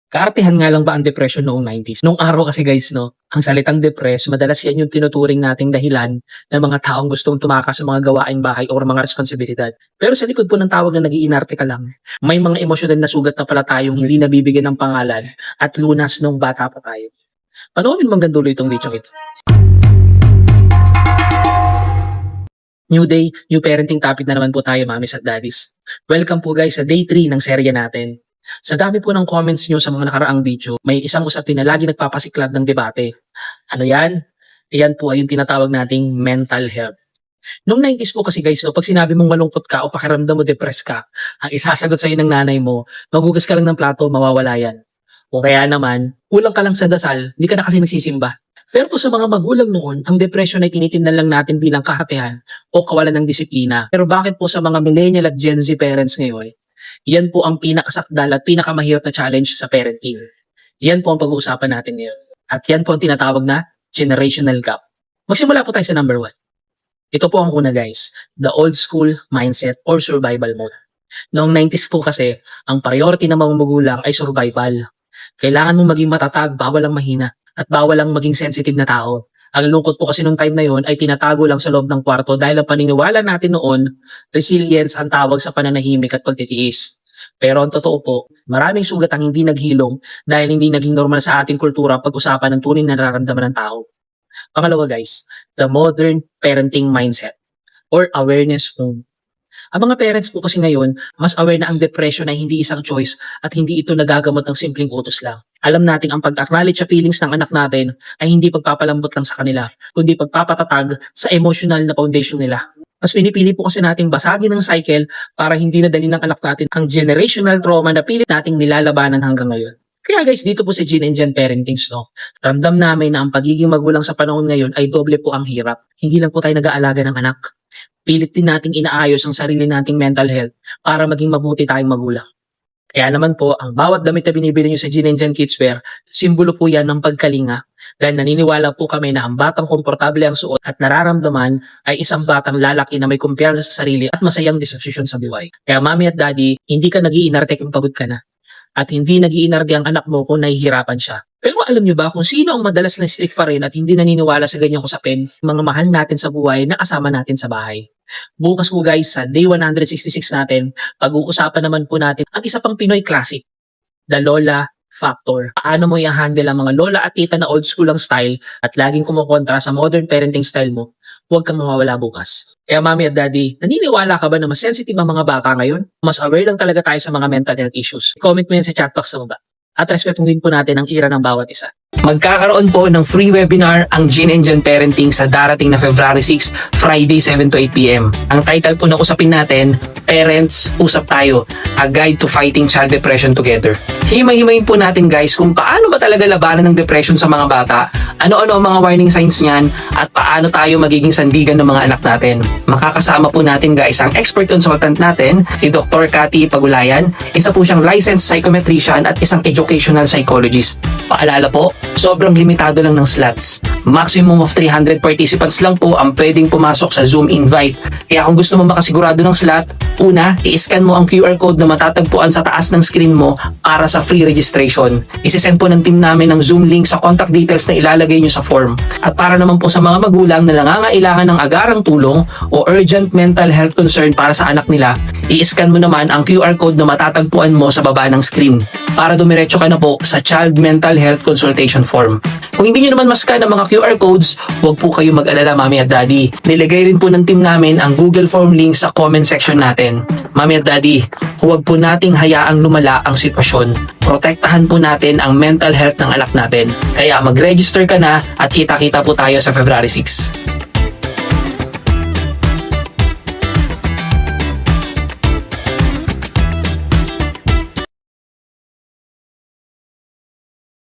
Kaartehan nga lang ba ang depression noong 90s? Noong araw kasi guys, no, ang salitang depress, madalas yan yung tinuturing nating dahilan ng mga taong gustong tumakas sa mga gawaing bahay o mga responsibilidad. Pero sa likod po ng tawag na nag-iinarte ka lang, may mga emosyonal na sugat na pala tayong hindi nabibigyan ng pangalan at lunas nung bata pa tayo. Panoorin mong gandulo itong video ito. New day, new parenting topic na naman po tayo, mamis at daddies. Welcome po guys sa day 3 ng serye natin. Sa dami po ng comments nyo sa mga nakaraang video, may isang usapin na lagi nagpapasiklab ng debate. Ano yan? Yan po ay yung tinatawag nating mental health. Noong 90s po kasi guys, no, pag sinabi mong malungkot ka o pakiramdam mo depressed ka, ang isasagot sa'yo ng nanay mo, maghugas ka lang ng plato, mawawala yan. O kaya naman, kulang ka lang sa dasal, hindi ka na kasi nagsisimba. Pero po sa mga magulang noon, ang depression ay tinitingnan lang natin bilang kahatehan o kawalan ng disiplina. Pero bakit po sa mga millennial at Gen Z parents ngayon, yan po ang pinakasakdal at pinakamahirap na challenge sa parenting. Yan po ang pag-uusapan natin ngayon. At yan po ang tinatawag na generational gap. Magsimula po tayo sa number 1. Ito po ang una guys, the old school mindset or survival mode. Noong 90s po kasi, ang priority ng mga magulang ay survival. Kailangan mong maging matatag, bawal ang mahina, at bawal ang maging sensitive na tao. Ang lungkot po kasi nung time na yon ay tinatago lang sa loob ng kwarto dahil ang paniniwala natin noon, resilience ang tawag sa pananahimik at pagtitiis. Pero ang totoo po, maraming sugat ang hindi naghilom dahil hindi naging normal sa ating kultura pag-usapan ng tunay na nararamdaman ng tao. Pangalawa guys, the modern parenting mindset or awareness home. Ang mga parents po kasi ngayon, mas aware na ang depression ay hindi isang choice at hindi ito nagagamot ng simpleng utos lang. Alam natin ang pag-acknowledge sa feelings ng anak natin ay hindi pagpapalambot lang sa kanila, kundi pagpapatatag sa emotional na foundation nila. Mas pinipili po kasi nating basagin ng cycle para hindi nadali ng anak natin ang generational trauma na pilit nating nilalabanan hanggang ngayon. Kaya guys, dito po sa Gene and Gen Parentings, no, ramdam namin na ang pagiging magulang sa panahon ngayon ay doble po ang hirap. Hindi lang po tayo nag-aalaga ng anak. Pilit din nating inaayos ang sarili nating mental health para maging mabuti tayong magulang. Kaya naman po, ang bawat damit na binibili nyo sa Gene and Gen Kidswear, simbolo po yan ng pagkalinga. Dahil naniniwala po kami na ang batang komportable ang suot at nararamdaman ay isang batang lalaki na may kumpiyansa sa sarili at masayang disposisyon sa buhay. Kaya mami at daddy, hindi ka nag-iinarte kung pagod ka na. At hindi nag-iinarte ang anak mo kung nahihirapan siya. Pero alam nyo ba kung sino ang madalas na strict pa rin at hindi naniniwala sa ganyang usapin? Mga mahal natin sa buhay na kasama natin sa bahay. Bukas po guys, sa day 166 natin, pag-uusapan naman po natin ang isa pang Pinoy classic, the Lola Factor. Paano mo i-handle ang mga lola at tita na old school ang style at laging kumukontra sa modern parenting style mo? Huwag kang mawawala bukas. Kaya mami at daddy, naniniwala ka ba na mas sensitive ang mga bata ngayon? Mas aware lang talaga tayo sa mga mental health issues? Comment mo yan sa chat box sa baba. At respetuhin po natin ang ira ng bawat isa. Magkakaroon po ng free webinar ang Gene and Gen Parenting sa darating na February 6, Friday 7 to 8 p.m. Ang title po ng usapin natin, Parents, Usap Tayo, A Guide to Fighting Child Depression Together. Himay-himayin po natin guys kung paano ba talaga labanan ng depression sa mga bata, ano-ano ang mga warning signs niyan, at paano tayo magiging sandigan ng mga anak natin. Makakasama po natin guys ang expert consultant natin, si Dr. Cathy Pagulayan, isa po siyang licensed psychometrician at isang educational psychologist. Paalala po, sobrang limitado lang ng slots. Maximum of 300 participants lang po ang pwedeng pumasok sa Zoom invite. Kaya kung gusto mo makasigurado ng slot, una, i-scan mo ang QR code na matatagpuan sa taas ng screen mo para sa free registration. Isisend po ng team namin ang Zoom link sa contact details na ilalagay nyo sa form. At para naman po sa mga magulang na nangangailangan ng agarang tulong o urgent mental health concern para sa anak nila, i-scan mo naman ang QR code na matatagpuan mo sa baba ng screen para dumiretso ka na po sa Child Mental Health Consultation Form. Kung hindi nyo naman mascan ang mga QR codes, huwag po kayo mag-alala mami at daddy. Nilagay rin po ng team namin ang Google Form link sa comment section natin. Mami at daddy, huwag po nating hayaang lumala ang sitwasyon. Protektahan po natin ang mental health ng anak natin. Kaya mag-register ka na at kita-kita po tayo sa February 6.